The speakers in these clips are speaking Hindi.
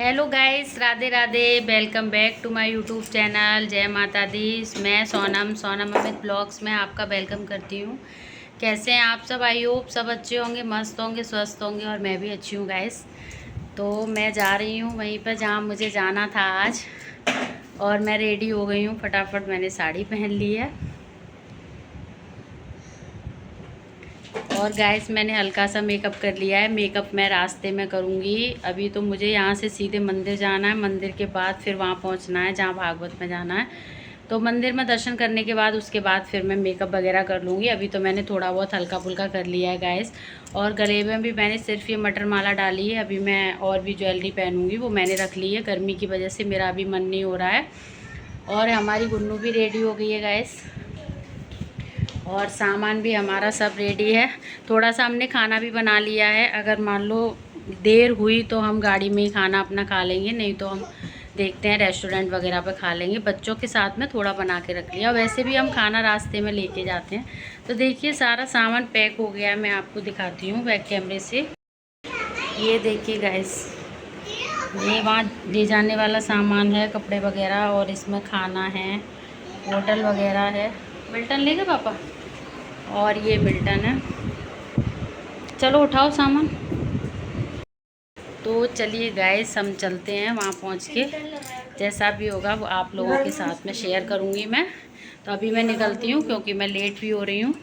Hello guys, Radhe Radhe. Welcome back to my YouTube channel. जय माता दी। मैं सोनम अमित ब्लॉग्स में आपका वेलकम करती हूँ। कैसे हैं आप सब? आई होप सब अच्छे होंगे, मस्त होंगे, स्वस्थ होंगे और मैं भी अच्छी हूँ गाइस। तो मैं जा रही हूँ वहीं पर जहाँ मुझे जाना था आज, और मैं रेडी हो गई हूँ। फटाफट मैंने साड़ी पहन ली है और गाइस मैंने हल्का सा मेकअप कर लिया है। मेकअप मैं रास्ते में करूँगी। अभी तो मुझे यहाँ से सीधे मंदिर जाना है। मंदिर के बाद फिर वहाँ पहुँचना है जहाँ भागवत में जाना है। तो मंदिर में दर्शन करने के बाद उसके बाद फिर मैं मेकअप वगैरह कर लूँगी। अभी तो मैंने थोड़ा बहुत हल्का फुल्का कर लिया है गाइस। और गले में भी मैंने सिर्फ ये मटर माला डाली है। अभी मैं और भी ज्वेलरी पहनूँगी, वो मैंने रख ली है। गर्मी की वजह से मेरा अभी मन नहीं हो रहा है। और हमारी गुन्नू भी रेडी हो गई है गाइस, और सामान भी हमारा सब रेडी है। थोड़ा सा हमने खाना भी बना लिया है। अगर मान लो देर हुई तो हम गाड़ी में ही खाना अपना खा लेंगे, नहीं तो हम देखते हैं रेस्टोरेंट वगैरह पे खा लेंगे। बच्चों के साथ में थोड़ा बना के रख लिया। वैसे भी हम खाना रास्ते में लेके जाते हैं। तो देखिए सारा सामान पैक हो गया है। मैं आपको दिखाती हूँ बैक कैमरे से। ये देखिए गाइस, ये वहाँ ले जाने वाला सामान है, कपड़े वगैरह, और इसमें खाना है, बोतल वगैरह है। मिल्टन लेंगे पापा? और ये मिल्टन है। चलो उठाओ सामान। तो चलिए गाइस, हम चलते हैं वहाँ पहुँच के। जैसा भी होगा वो आप लोगों के साथ में शेयर करूँगी मैं। तो अभी मैं निकलती हूँ क्योंकि मैं लेट भी हो रही हूँ।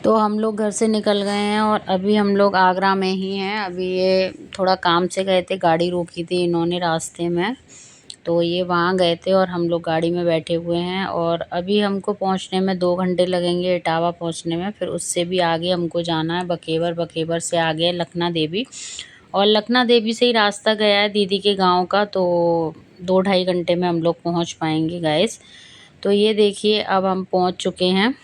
तो हम लोग घर से निकल गए हैं और अभी हम लोग आगरा में ही हैं। अभी ये थोड़ा काम से गए थे, गाड़ी रोकी थी इन्होंने रास्ते में, तो ये वहाँ गए थे और हम लोग गाड़ी में बैठे हुए हैं। और अभी हमको पहुँचने में 2 घंटे लगेंगे इटावा पहुँचने में। फिर उससे भी आगे हमको जाना है बकेवर। बकेवर से आगे है लखना देवी, और लखना देवी से ही रास्ता गया है दीदी के गांव का। तो 2-2.5 घंटे में हम लोग पहुँच पाएंगे गाइस। तो ये देखिए अब हम पहुँच चुके हैं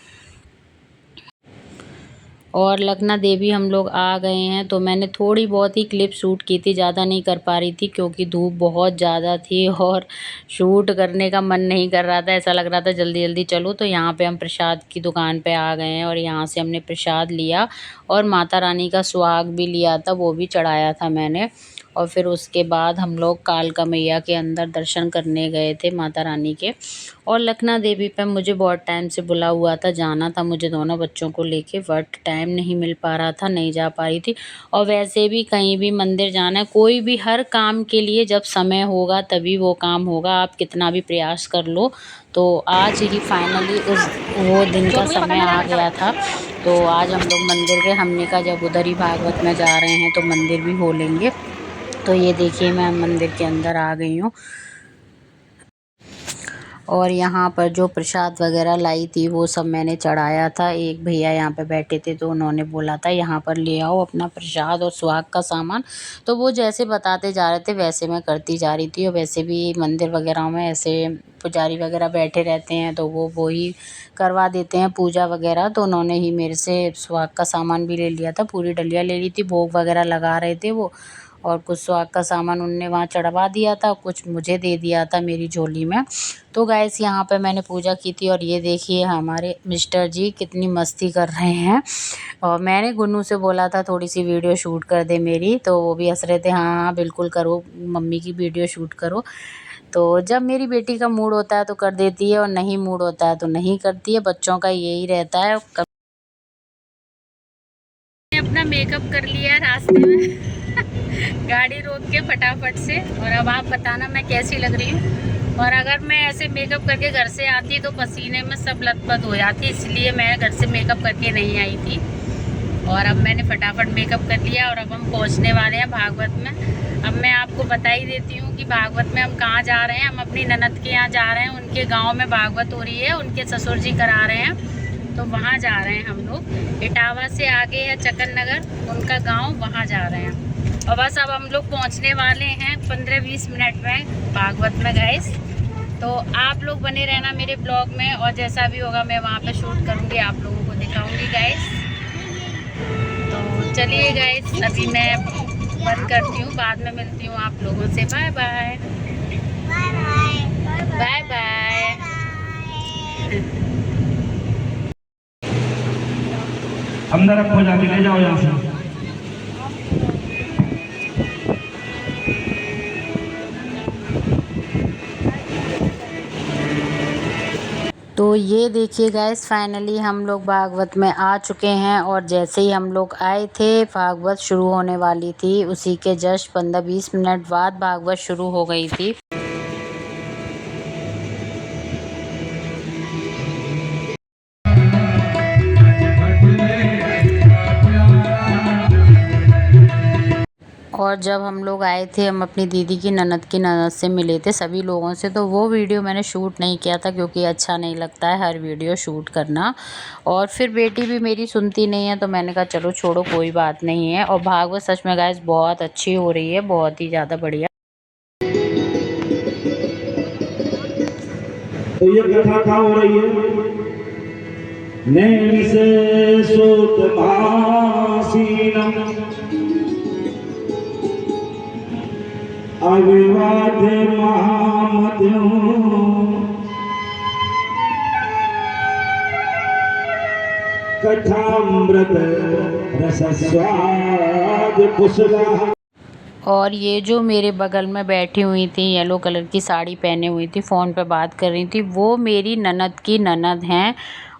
और लखना देवी हम लोग आ गए हैं। तो मैंने थोड़ी बहुत ही क्लिप शूट की थी, ज़्यादा नहीं कर पा रही थी क्योंकि धूप बहुत ज़्यादा थी और शूट करने का मन नहीं कर रहा था। ऐसा लग रहा था जल्दी जल्दी चलो। तो यहाँ पे हम प्रसाद की दुकान पे आ गए हैं और यहाँ से हमने प्रसाद लिया और माता रानी का सुहाग भी लिया था, वो भी चढ़ाया था मैंने। और फिर उसके बाद हम लोग कालका मैया के अंदर दर्शन करने गए थे माता रानी के। और लखना देवी पे मुझे बहुत टाइम से बुला हुआ था, जाना था मुझे दोनों बच्चों को लेके, बट टाइम नहीं मिल पा रहा था, नहीं जा पा रही थी। और वैसे भी कहीं भी मंदिर जाना है, कोई भी हर काम के लिए जब समय होगा तभी वो काम होगा, आप कितना भी प्रयास कर लो। तो आज ही फाइनली उस वो दिन का समय आ गया था। तो आज हम लोग मंदिर गए। हमने कहा जब उधर ही भागवत में जा रहे हैं तो मंदिर भी हो लेंगे। तो ये देखिए मैं मंदिर के अंदर आ गई हूँ और यहाँ पर जो प्रसाद वगैरह लाई थी वो सब मैंने चढ़ाया था। एक भैया यहाँ पे बैठे थे तो उन्होंने बोला था यहाँ पर ले आओ अपना प्रसाद और सुहाग का सामान। तो वो जैसे बताते जा रहे थे वैसे मैं करती जा रही थी। और वैसे भी मंदिर वगैरह में ऐसे पुजारी वगैरह बैठे रहते हैं तो वो ही करवा देते हैं पूजा वगैरह। तो उन्होंने ही मेरे से सुहाग का सामान भी ले लिया था, पूरी डलिया ले ली थी। भोग वगैरह लगा रहे थे वो, और कुछ सुहाग का सामान उनने वहाँ चढ़वा दिया था, कुछ मुझे दे दिया था मेरी झोली में। तो गैस यहाँ पे मैंने पूजा की थी। और ये देखिए हमारे मिस्टर जी कितनी मस्ती कर रहे हैं। और मैंने गुन्नू से बोला था थोड़ी सी वीडियो शूट कर दे मेरी, तो वो भी हंस रहे थे, हाँ हाँ बिल्कुल करो मम्मी की वीडियो शूट करो। तो जब मेरी बेटी का मूड होता है तो कर देती है और नहीं मूड होता है तो नहीं करती है, बच्चों का यही रहता है। अपना मेकअप कर लिया रास्ते में गाड़ी रोक के फटाफट से। और अब आप बताना मैं कैसी लग रही हूँ। और अगर मैं ऐसे मेकअप करके घर से आती तो पसीने में सब लथपथ हो जाती, इसलिए मैं घर से मेकअप करके नहीं आई थी। और अब मैंने फटाफट मेकअप कर लिया और अब हम पहुँचने वाले हैं भागवत में। अब मैं आपको बता ही देती हूँ कि भागवत में हम कहाँ जा रहे हैं। हम अपनी ननद के यहाँ जा रहे हैं, उनके गाँव में भागवत हो रही है, उनके ससुर जी करा रहे हैं, तो वहाँ जा रहे हैं हम लोग। इटावा से आगे है चक्कर नगर, उनका गांव, वहाँ जा रहे हैं। और बस अब हम लोग पहुँचने वाले हैं 15-20 मिनट में भागवत में गाइस। तो आप लोग बने रहना मेरे ब्लॉग में, और जैसा भी होगा मैं वहाँ पे शूट करूँगी, आप लोगों को दिखाऊँगी गाइस। तो चलिए गाइस अभी मैं बंद करती हूँ, बाद में मिलती हूँ आप लोगों से। Bye bye bye bye. अंदर रखो, जाके ले जाओ यहाँ से। तो ये देखिए गाइस, फाइनली हम लोग भागवत में आ चुके हैं। और जैसे ही हम लोग आए थे, भागवत शुरू होने वाली थी, उसी के जस्ट 15-20 मिनट बाद भागवत शुरू हो गई थी। और जब हम लोग आए थे, हम अपनी दीदी की ननद से मिले थे सभी लोगों से, तो वो वीडियो मैंने शूट नहीं किया था क्योंकि अच्छा नहीं लगता है हर वीडियो शूट करना। और फिर बेटी भी मेरी सुनती नहीं है, तो मैंने कहा चलो छोड़ो, कोई बात नहीं है। और भागवत सच में गाइस बहुत अच्छी हो रही है, बहुत ही ज़्यादा बढ़िया। तो ये कथा हो रही है, नैन से सोत भासीनम अविवाद महामद्यों कथामृत रसस्वाद कुशला। और ये जो मेरे बगल में बैठी हुई थी, येलो कलर की साड़ी पहने हुई थी, फ़ोन पे बात कर रही थी, वो मेरी ननद की ननद हैं।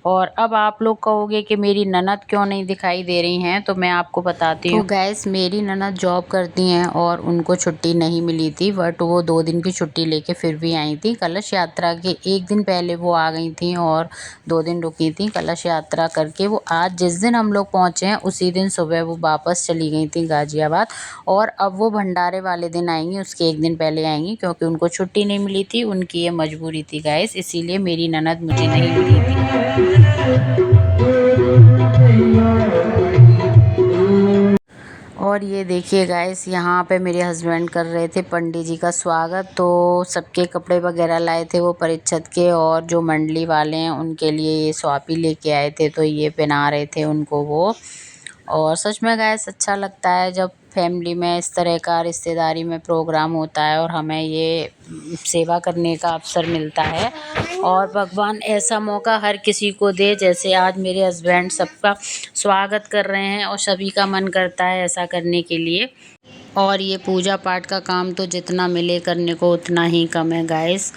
और अब आप लोग कहोगे कि मेरी ननद क्यों नहीं दिखाई दे रही हैं, तो मैं आपको बताती हूँ। तो गैस, मेरी ननद जॉब करती हैं और उनको छुट्टी नहीं मिली थी, बट वो 2 दिन की छुट्टी लेके फिर भी आई थी। कलश यात्रा के 1 दिन पहले वो आ गई थी और 2 दिन रुकी थी कलश यात्रा करके। वो आज जिस दिन हम लोग पहुँचे हैं, उसी दिन सुबह वो वापस चली गई थी गाज़ियाबाद। और अब वो भंडारे वाले दिन आएंगी, उसके 1 दिन पहले आएंगी, क्योंकि उनको छुट्टी नहीं मिली थी। उनकी ये मजबूरी थी गाइस, इसीलिए मेरी ननद मुझे नहीं मिली थी। और ये देखिए गाइस, यहाँ पे मेरे हस्बैंड कर रहे थे पंडित जी का स्वागत। तो सबके कपड़े वगैरह लाए थे वो परिच्छद के, और जो मंडली वाले हैं उनके लिए ये स्वापी लेके आए थे, तो ये पहना रहे थे उनको वो। और सच में गाइस अच्छा लगता है जब फैमिली में इस तरह का रिश्तेदारी में प्रोग्राम होता है और हमें ये सेवा करने का अवसर मिलता है। और भगवान ऐसा मौका हर किसी को दे, जैसे आज मेरे हस्बैंड सबका स्वागत कर रहे हैं और सभी का मन करता है ऐसा करने के लिए। और ये पूजा पाठ का काम तो जितना मिले करने को उतना ही कम है गाइस।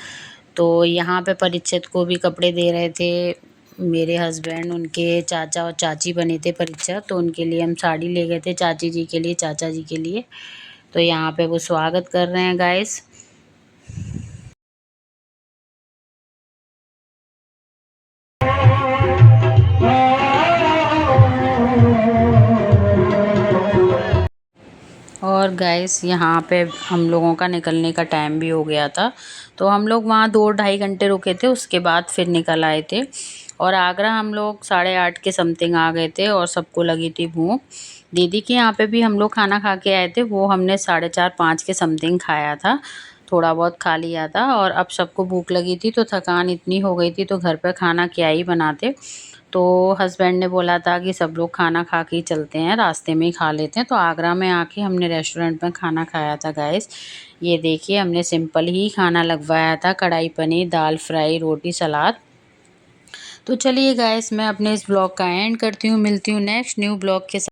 तो यहाँ पे परिच्छद को भी कपड़े दे रहे थे मेरे हस्बैंड। उनके चाचा और चाची बने थे परिच्छद, तो उनके लिए हम साड़ी ले गए थे, चाची जी के लिए, चाचा जी के लिए। तो यहाँ पे वो स्वागत कर रहे हैं गाइस। और गाइस यहाँ पे हम लोगों का निकलने का टाइम भी हो गया था, तो हम लोग वहाँ 2-2.5 घंटे रुके थे, उसके बाद फिर निकल आए थे। और आगरा हम लोग 8:30 के समथिंग आ गए थे और सबको लगी थी भूख। दीदी के यहाँ पे भी हम लोग खाना खा के आए थे, वो हमने 4:30-5 के समथिंग खाया था, थोड़ा बहुत खा लिया था। और अब सबको भूख लगी थी, तो थकान इतनी हो गई थी, तो घर पे खाना क्या ही बनाते। तो हस्बैंड ने बोला था कि सब लोग खाना खा के ही चलते हैं, रास्ते में ही खा लेते हैं। तो आगरा में आके हमने रेस्टोरेंट में खाना खाया था गाइस। ये देखिए, हमने सिंपल ही खाना लगवाया था, कढ़ाई पनीर, दाल फ्राई, रोटी, सलाद। तो चलिए गाइस, मैं अपने इस ब्लॉग का एंड करती हूँ, मिलती हूँ नेक्स्ट न्यू ब्लॉग के साथ।